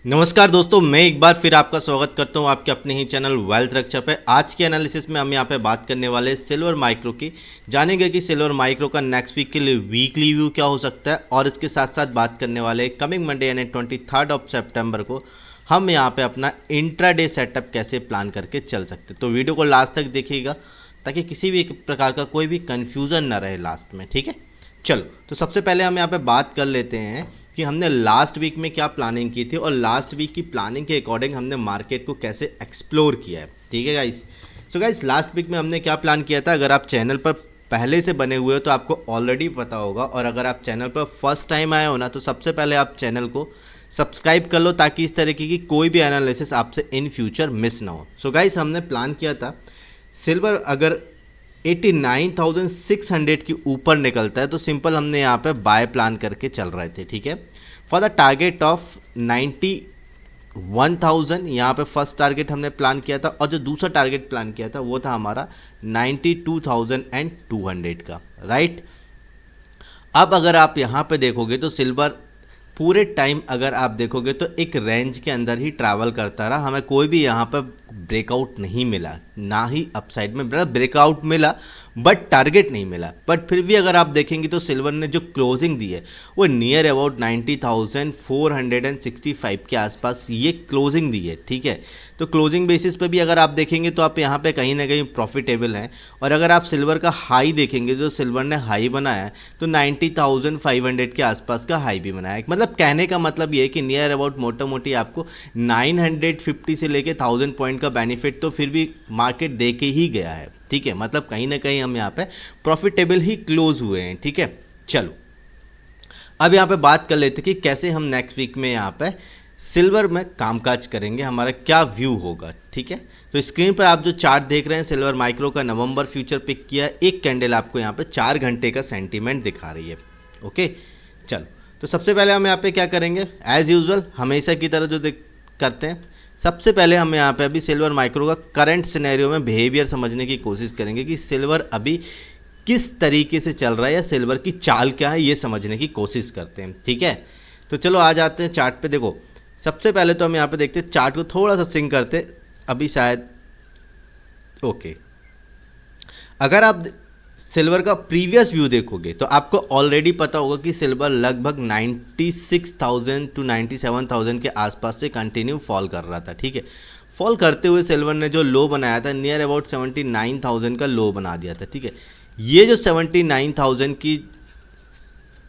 नमस्कार दोस्तों, मैं एक बार फिर आपका स्वागत करता हूं आपके अपने ही चैनल वेल्थ रक्षा पे। आज के एनालिसिस में हम यहां पे बात करने वाले सिल्वर माइक्रो की। जानेंगे कि सिल्वर माइक्रो का नेक्स्ट वीक के लिए वीकली व्यू क्या हो सकता है, और इसके साथ साथ बात करने वाले कमिंग मंडे यानी 23 सितंबर को हम यहाँ पे अपना इंट्राडे सेटअप कैसे प्लान करके चल सकते। तो वीडियो को लास्ट तक देखिएगा ताकि किसी भी प्रकार का कोई भी कन्फ्यूज़न ना रहे लास्ट में, ठीक है। चलो, तो सबसे पहले हम यहाँ पे बात कर लेते हैं कि हमने लास्ट वीक में क्या प्लानिंग की थी, और लास्ट वीक की प्लानिंग के अकॉर्डिंग हमने मार्केट को कैसे एक्सप्लोर किया है, ठीक है guys. So guys, last week में हमने क्या प्लान किया था, अगर आप चैनल पर पहले से बने हुए हो तो आपको ऑलरेडी पता होगा, और अगर आप चैनल पर फर्स्ट टाइम आए हो ना तो सबसे पहले आप चैनल को सब्सक्राइब कर लो ताकि इस तरीके की कोई भी एनालिसिस आपसे इन फ्यूचर मिस ना हो। सो गाइस, हमने प्लान किया था सिल्वर अगर 89,600 के ऊपर निकलता है तो सिंपल हमने यहाँ पे बाय प्लान करके चल रहे थे, ठीक है। फॉर द टारगेट ऑफ 91,000 यहाँ पे फर्स्ट टारगेट हमने प्लान किया था, और जो दूसरा टारगेट प्लान किया था वो था हमारा 92,200 का, राइट। अब अगर आप यहाँ पे देखोगे तो सिल्वर पूरे टाइम अगर आप देखोगे तो एक रेंज के अंदर ही ट्रैवल करता रहा, हमें कोई भी यहाँ पर ब्रेकआउट नहीं मिला, ना ही अपसाइड में ब्रेकआउट मिला बट टारगेट नहीं मिला। बट फिर भी अगर आप देखेंगे तो सिल्वर ने जो क्लोजिंग दी है वो नियर अबाउट 90,465 के आसपास ये क्लोजिंग दी है, ठीक है। तो क्लोजिंग बेसिस पे भी अगर आप देखेंगे तो आप यहाँ पे कहीं ना कहीं प्रॉफिटेबल हैं। और अगर आप सिल्वर का हाई देखेंगे, जो सिल्वर ने हाई बनाया है तो 90,500 के आसपास का हाई भी बनाया है। मतलब कहने का मतलब ये है कि नियर अबाउट मोटा मोटी आपको 950 से लेके 1000 पॉइंट का बेनिफिट तो फिर भी मार्केट दे के ही गया है, ठीक है। मतलब कहीं ना कहीं हम यहाँ पे प्रॉफिटेबल ही क्लोज हुए हैं, ठीक है। चलो, अब यहाँ पे बात कर लेते कि कैसे हम नेक्स्ट वीक में यहाँ पे सिल्वर में कामकाज करेंगे, हमारा क्या व्यू होगा, ठीक है। तो स्क्रीन पर आप जो चार्ट देख रहे हैं सिल्वर माइक्रो का नवंबर फ्यूचर पिक किया है, एक कैंडल आपको यहाँ पे 4 घंटे का सेंटीमेंट दिखा रही है, ओके। चलो, तो सबसे पहले हम यहाँ पे क्या करेंगे, एज यूजुअल हमेशा की तरह जो करते हैं, सबसे पहले हम यहाँ पे अभी सिल्वर माइक्रो का करंट सिनेरियो में बिहेवियर समझने की कोशिश करेंगे कि सिल्वर अभी किस तरीके से चल रहा है या सिल्वर की चाल क्या है, ये समझने की कोशिश करते हैं, ठीक है। तो चलो आ जाते हैं चार्ट पे। देखो, सबसे पहले तो हम यहाँ पे देखते हैं चार्ट को थोड़ा सा सिंक करते, अभी शायद ओके। अगर आप सिल्वर का प्रीवियस व्यू देखोगे तो आपको ऑलरेडी पता होगा कि सिल्वर लगभग 96,000 टू 97,000 के आसपास से कंटिन्यू फॉल कर रहा था, ठीक है। फॉल करते हुए सिल्वर ने जो लो बनाया था नियर अबाउट 79,000 का लो बना दिया था, ठीक है। ये जो 79,000 की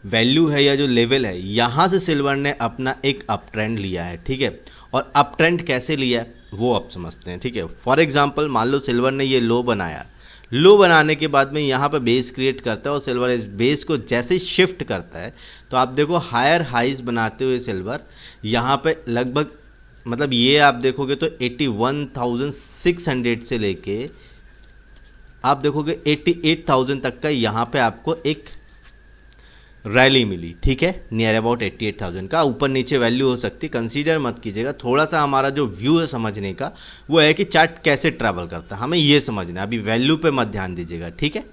वैल्यू है या जो लेवल है, यहाँ से सिल्वर ने अपना एक अप ट्रेंड लिया है, ठीक है। और अप ट्रेंड कैसे लिया है वो आप समझते हैं, ठीक है। फॉर एग्जांपल मान लो सिल्वर ने ये लो बनाया, लो बनाने के बाद में यहाँ पर बेस क्रिएट करता है और सिल्वर इस बेस को जैसे शिफ्ट करता है तो आप देखो हायर हाइज बनाते हुए सिल्वर यहाँ पे लगभग, मतलब ये आप देखोगे तो 81,600 से लेके आप देखोगे 88,000 तक का यहाँ पे आपको एक रैली मिली, ठीक है। नियर अबाउट 88,000 का ऊपर नीचे वैल्यू हो सकती, कंसीडर मत कीजिएगा। थोड़ा सा हमारा जो व्यू है समझने का वो है कि चार्ट कैसे ट्रैवल करता है, हमें ये समझना है, अभी वैल्यू पे मत ध्यान दीजिएगा, ठीक है।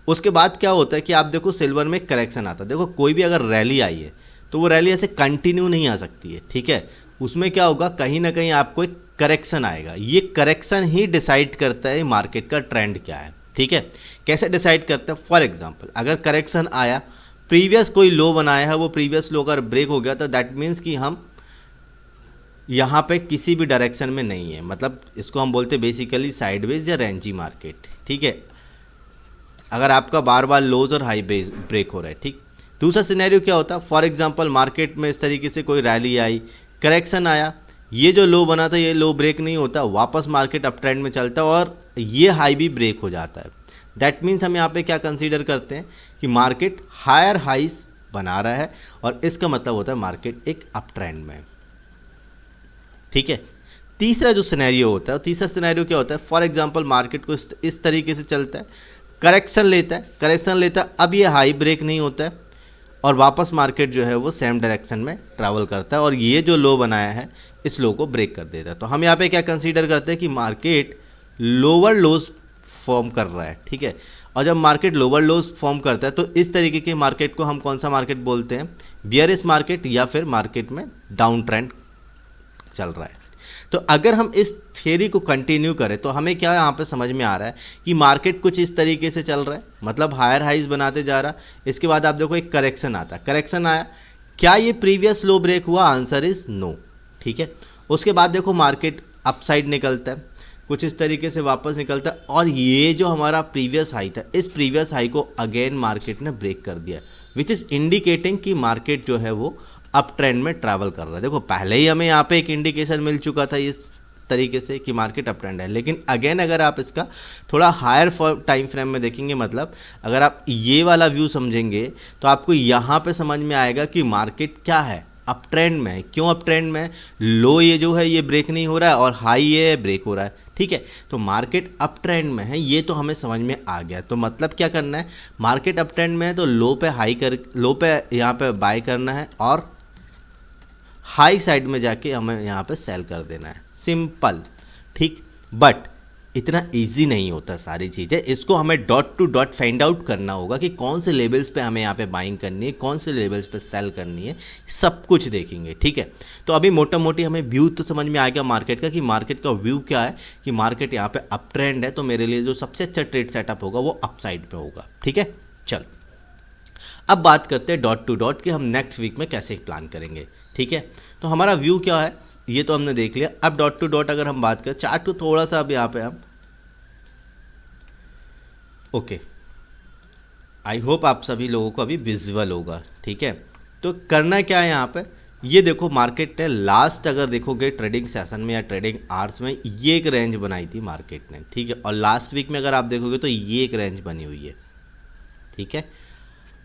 उसके बाद क्या होता है कि आप देखो सिल्वर में करेक्शन आता है। देखो, कोई भी अगर रैली आई है तो वो रैली ऐसे कंटिन्यू नहीं आ सकती है, ठीक है। उसमें क्या होगा, कहीं ना कहीं आपको एक करेक्शन आएगा। ये करेक्शन ही डिसाइड करता है मार्केट का ट्रेंड क्या है, ठीक है। कैसे डिसाइड करता है, फॉर एग्जाम्पल अगर करेक्शन आया, प्रीवियस कोई लो बनाया है, वो प्रीवियस लो अगर ब्रेक हो गया तो दैट मीन्स कि हम यहाँ पे किसी भी डायरेक्शन में नहीं है, मतलब इसको हम बोलते हैं बेसिकली साइडवेज या रेंजी मार्केट, ठीक है। अगर आपका बार बार लोज और हाई बेस ब्रेक हो रहा है, ठीक। दूसरा सिनेरियो क्या होता है, फॉर एग्जांपल मार्केट में इस तरीके से कोई रैली आई, करेक्शन आया, ये जो लो बना था ये लो ब्रेक नहीं होता, वापस मार्केट अप ट्रेंड में चलता है और ये हाई भी ब्रेक हो जाता है। दैट मीन्स हम यहाँ पे क्या कंसीडर करते हैं कि मार्केट हायर हाइज बना रहा है और इसका मतलब होता है मार्केट एक अप ट्रेंड में, ठीक है। तीसरा जो सिनेरियो होता है, तीसरा सिनेरियो क्या होता है, फॉर एग्जांपल मार्केट को इस तरीके से चलता है, करेक्शन लेता है, अब ये हाई ब्रेक नहीं होता है और वापस मार्केट जो है वो सेम डायरेक्शन में ट्रैवल करता है और ये जो लो बनाया है इस लो को ब्रेक कर देता है। तो हम यहाँ पे क्या कंसीडर करते हैं कि मार्केट लोअर लोज फॉर्म कर रहा है, ठीक है। और जब मार्केट लोअर लोज फॉर्म करता है तो इस तरीके के मार्केट को हम कौन सा मार्केट बोलते हैं, बियरिश मार्केट या फिर मार्केट में डाउन ट्रेंड चल रहा है। तो अगर हम इस थियरी को कंटिन्यू करें तो हमें क्या यहाँ पे समझ में आ रहा है कि मार्केट कुछ इस तरीके से चल रहा है, मतलब हायर हाइज बनाते जा रहा। इसके बाद आप देखो एक करेक्शन आता है, करेक्शन आया, क्या ये प्रीवियस लो ब्रेक हुआ? आंसर इज नो, ठीक है। उसके बाद देखो मार्केट अपसाइड निकलता है, कुछ इस तरीके से वापस निकलता है, और ये जो हमारा प्रीवियस हाई था, इस प्रीवियस हाई को अगेन मार्केट ने ब्रेक कर दिया, विच इज़ इंडिकेटिंग कि मार्केट जो है वो अप ट्रेंड में ट्रैवल कर रहा है। देखो पहले ही हमें यहाँ पे एक इंडिकेशन मिल चुका था इस तरीके से कि मार्केट अप ट्रेंड है, लेकिन अगेन अगर आप इसका थोड़ा हायर टाइम फ्रेम में देखेंगे, मतलब अगर आप ये वाला व्यू समझेंगे तो आपको यहाँ पे समझ में आएगा कि मार्केट क्या है, अप ट्रेंड में है। क्यों अप ट्रेंड में है? लो ये जो है ये ब्रेक नहीं हो रहा है और हाई ये ब्रेक हो रहा है, ठीक है। तो मार्केट अप ट्रेंड में है, ये तो हमें समझ में आ गया। तो मतलब क्या करना है, मार्केट अप ट्रेंड में है तो लो पे हाई कर, लो पे यहाँ पे बाय करना है और हाई साइड में जाके हमें यहाँ पे सेल कर देना है, सिंपल, ठीक। बट इतना इजी नहीं होता सारी चीज़ें, इसको हमें dot to dot find out करना होगा कि कौन से लेवल्स पे हमें यहाँ पे बाइंग करनी है, कौन से लेवल्स पे सेल करनी है, सब कुछ देखेंगे, ठीक है। तो अभी मोटा मोटी हमें व्यू तो समझ में आ गया मार्केट का, कि मार्केट का व्यू क्या है, कि मार्केट यहाँ पे अप ट्रेंड है, तो मेरे लिए जो सबसे अच्छा ट्रेड सेटअप होगा वो अप साइड पे होगा, ठीक है। चलो अब बात करते हैं डॉट टू डॉट कि हम नेक्स्ट वीक में कैसे प्लान करेंगे, ठीक है। तो हमारा व्यू क्या है ये तो हमने देख लिया। अब डॉट टू डॉट अगर हम बात करें, चार्ट को थोड़ा सा अब यहाँ पे हम, ओके, आई होप आप सभी लोगों को अभी विजुअल होगा, ठीक है। तो करना क्या है यहाँ पे, ये देखो मार्केट ने लास्ट अगर देखोगे ट्रेडिंग सेशन में या ट्रेडिंग आवर्स में ये एक रेंज बनाई थी मार्केट ने, ठीक है। और लास्ट वीक में अगर आप देखोगे तो ये एक रेंज बनी हुई है, ठीक है।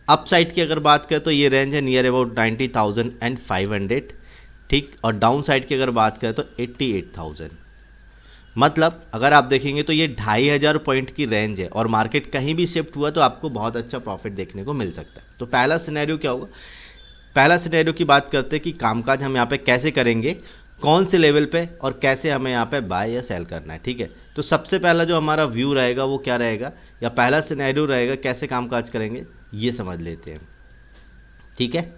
अप साइड की अगर बात करें तो ये रेंज है नियर अबाउट 90,500, ठीक। और डाउन साइड की अगर बात करें तो 88,000, मतलब अगर आप देखेंगे तो ये 2,500 पॉइंट की रेंज है और मार्केट कहीं भी शिफ्ट हुआ तो आपको बहुत अच्छा प्रॉफिट देखने को मिल सकता है। तो पहला सिनेरियो क्या होगा, पहला सिनेरियो की बात करते हैं कि कामकाज हम यहाँ पे कैसे करेंगे, कौन से लेवल पे और कैसे हमें यहाँ पे बाय या सेल करना है, ठीक है। तो सबसे पहला जो हमारा व्यू रहेगा वो क्या रहेगा, या पहला सिनेरियो रहेगा कैसे कामकाज करेंगे ये समझ लेते हैं, ठीक है।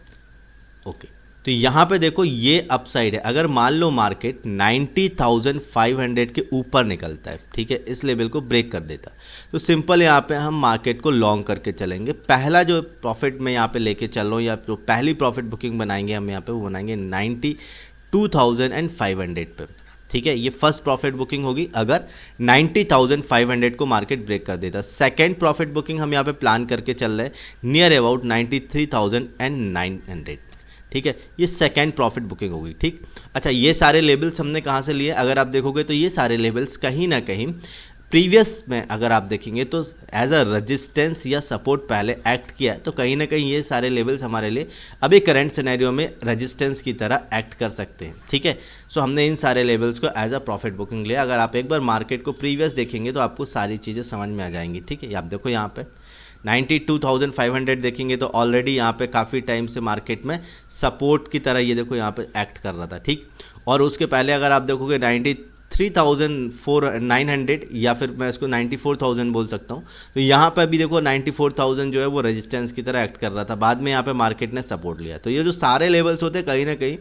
ओके, तो यहाँ पे देखो ये अपसाइड है, अगर मान लो मार्केट 90,500 के ऊपर निकलता है, ठीक है, इस लेवल को ब्रेक कर देता, तो सिंपल यहाँ पे हम मार्केट को लॉन्ग करके चलेंगे। पहला जो प्रॉफिट मैं यहाँ पे लेके चल रहा हूँ, या जो पहली प्रॉफिट बुकिंग बनाएंगे हम यहाँ पे, वो बनाएंगे 92,500 पे, ठीक है। ये फर्स्ट प्रॉफिट बुकिंग होगी अगर 90,500 को मार्केट ब्रेक कर देता। सेकेंड प्रॉफिट बुकिंग हम यहाँ पे प्लान करके चल रहे हैं नियर अबाउट 93,900, ठीक है। ये सेकेंड प्रॉफिट बुकिंग होगी, ठीक। अच्छा, ये सारे लेवल्स हमने कहाँ से लिए, अगर आप देखोगे तो ये सारे लेवल्स कहीं ना कहीं प्रीवियस में अगर आप देखेंगे तो एज अ रेजिस्टेंस या सपोर्ट पहले एक्ट किया है, तो कहीं ना कहीं ये सारे लेवल्स हमारे लिए अभी करंट सिनेरियो में रेजिस्टेंस की तरह एक्ट कर सकते हैं, ठीक है। सो हमने इन सारे लेवल्स को एज अ प्रॉफिट बुकिंग लिया। अगर आप एक बार मार्केट को प्रीवियस देखेंगे तो आपको सारी चीज़ें समझ में आ जाएंगी, ठीक है। आप देखो यहाँ पे 92,500 देखेंगे तो ऑलरेडी यहाँ पे काफ़ी टाइम से मार्केट में सपोर्ट की तरह ये देखो यहाँ पे एक्ट कर रहा था, ठीक। और उसके पहले अगर आप देखोगे 93,900 या फिर मैं इसको 94,000 बोल सकता हूँ, तो यहाँ पे अभी देखो 94,000 जो है वो रेजिस्टेंस की तरह एक्ट कर रहा था, बाद में यहाँ पे मार्केट ने सपोर्ट लिया। तो ये जो सारे लेवल्स होते हैं कहीं ना कहीं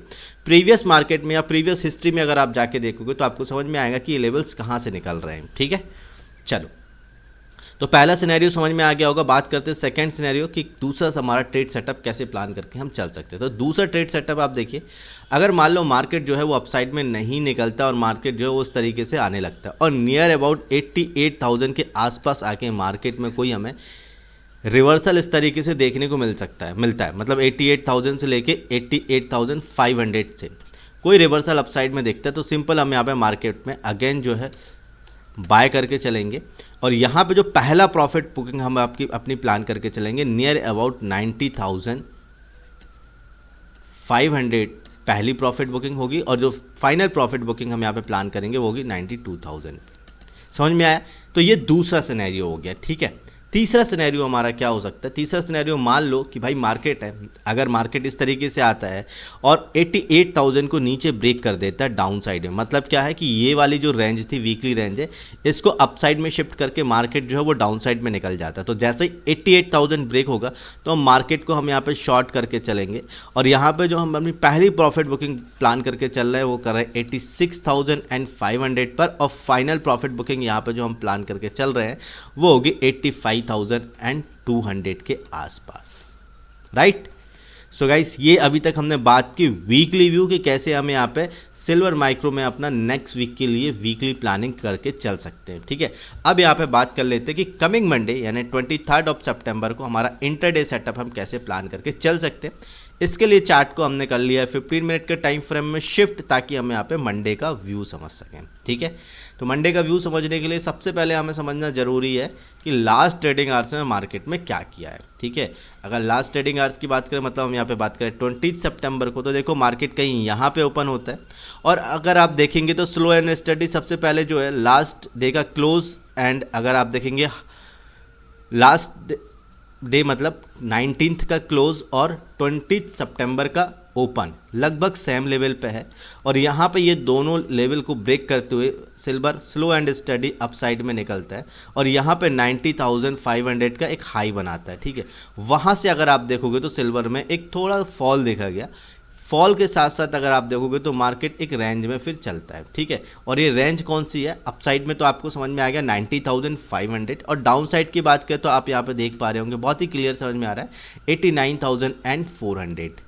प्रीवियस मार्केट में या प्रीवियस हिस्ट्री में अगर आप जाके देखोगे तो आपको समझ में आएगा कि ये लेवल्स कहाँ से निकल रहे हैं, ठीक है। चलो, तो पहला सिनेरियो समझ में आ गया होगा। बात करते हैं सेकंड सिनेरियो कि दूसरा हमारा ट्रेड सेटअप कैसे प्लान करके हम चल सकते हैं। तो दूसरा ट्रेड सेटअप आप देखिए, अगर मान लो मार्केट जो है वो अपसाइड में नहीं निकलता और मार्केट जो है वो उस तरीके से आने लगता है और नियर अबाउट 88,000 के आसपास आके मार्केट में कोई हमें रिवर्सल इस तरीके से देखने को मिलता है, मतलब 88,000 से लेके 88,500 से कोई रिवर्सल अपसाइड में देखता है, तो सिंपल हम यहाँ पे मार्केट में अगेन जो है बाय करके चलेंगे। और यहाँ पे जो पहला प्रॉफिट बुकिंग हम अपनी प्लान करके चलेंगे नियर अबाउट 90,500 पहली प्रॉफिट बुकिंग होगी, और जो फाइनल प्रॉफिट बुकिंग हम यहाँ पे प्लान करेंगे वो होगी 92,000। समझ में आया? तो ये दूसरा सिनेरियो हो गया, ठीक है। तीसरा सिनेरियो हमारा क्या हो सकता है, तीसरा सिनेरियो मान लो कि भाई मार्केट है, अगर मार्केट इस तरीके से आता है और 88,000 को नीचे ब्रेक कर देता है डाउन साइड में, मतलब क्या है कि ये वाली जो रेंज थी वीकली रेंज है, इसको अप साइड में शिफ्ट करके मार्केट जो है वो डाउन साइड में निकल जाता है। तो जैसे ही 88,000 ब्रेक होगा तो हम मार्केट को हम यहाँ पे शॉर्ट करके चलेंगे और यहाँ पे जो हम अपनी पहली प्रॉफिट बुकिंग प्लान करके चल रहे हैं वो कर रहे हैं 86,500 पर, और फाइनल प्रॉफिट बुकिंग यहाँ पे जो हम प्लान करके चल रहे हैं वो होगी 85,200 के आसपास, राइट। सो गाइस, ये अभी तक हमने बात की वीकली व्यू कि कैसे हम यहाँ पे सिल्वर माइक्रो में अपना नेक्स्ट वीक के लिए वीकली प्लानिंग करके चल सकते हैं, ठीक है। अब यहाँ पे बात कर लेते हैं कि कमिंग मंडे यानी 23 सितंबर को हमारा इंटरडे सेटअप हम कैसे प्लान करके चल सकते हैं। इसके लिए चार्ट को हमने कर लिया है 15 मिनट के टाइम फ्रेम में शिफ्ट, ताकि हम यहाँ पे मंडे का व्यू समझ सकें, ठीक है। तो मंडे का व्यू समझने के लिए सबसे पहले हमें समझना जरूरी है कि लास्ट ट्रेडिंग आवर्स में मार्केट में क्या किया है, ठीक है। अगर लास्ट ट्रेडिंग आवर्स की बात करें, मतलब हम यहाँ पे बात करें 20 सितंबर को, तो देखो मार्केट कहीं यहाँ पे ओपन होता है, और अगर आप देखेंगे तो स्लो एंड स्टडी सबसे पहले जो है लास्ट डे का क्लोज, एंड अगर आप देखेंगे लास्ट डे मतलब 19 का क्लोज और 20 सितंबर का ओपन लगभग सेम लेवल पे है, और यहाँ पे ये दोनों लेवल को ब्रेक करते हुए silver slow and study upside में निकलता है, और यहाँ पे 90,500 का एक हाई बनाता है, ठीक है। वहाँ से अगर आप देखोगे तो सिल्वर में एक थोड़ा फॉल देखा गया, फॉल के साथ साथ अगर आप देखोगे तो मार्केट एक रेंज में फिर चलता है, ठीक है। और ये रेंज कौन सी है, अपसाइड में तो आपको समझ में आ गया 90,500, और डाउन साइड की बात करें तो आप यहाँ पे देख पा रहे होंगे बहुत ही क्लियर समझ में आ रहा है 89,400,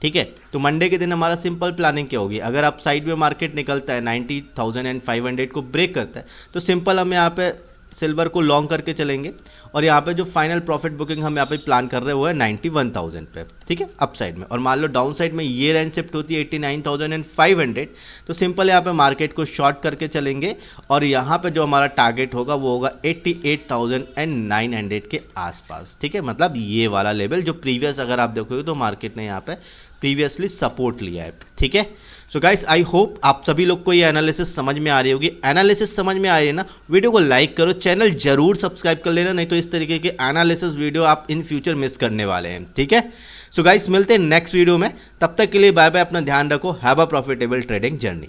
ठीक है। तो मंडे के दिन हमारा सिंपल प्लानिंग क्या होगी, अगर अप साइड में मार्केट निकलता है 90,500 को ब्रेक करता है तो सिंपल हम यहाँ पे सिल्वर को लॉन्ग करके चलेंगे, और यहाँ पे जो फाइनल प्रॉफिट बुकिंग हम यहाँ पे प्लान कर रहे हैं वो है 91,000 पे, ठीक है, अप साइड में। और मान लो डाउन साइड में ये रेंज शिफ्ट होती है 89,500, तो सिंपल यहाँ पे मार्केट को शॉर्ट करके चलेंगे, और यहाँ पे जो हमारा टारगेट होगा वो होगा 88,900 के आसपास, ठीक है। मतलब ये वाला लेवल जो प्रीवियस अगर आप देखोगे तो मार्केट ने यहाँ पे प्रीवियसली सपोर्ट लिया है, ठीक है। सो गाइस, आई होप आप सभी लोग को ये एनालिसिस समझ में आ रही होगी। एनालिसिस समझ में आ रही है ना, वीडियो को लाइक करो, चैनल जरूर सब्सक्राइब कर लेना, नहीं तो इस तरीके के एनालिसिस वीडियो आप इन फ्यूचर मिस करने वाले हैं, ठीक है। सो गाइस, मिलते हैं नेक्स्ट वीडियो में, तब तक के लिए बाय बाय, अपना ध्यान रखो, have a profitable trading journey.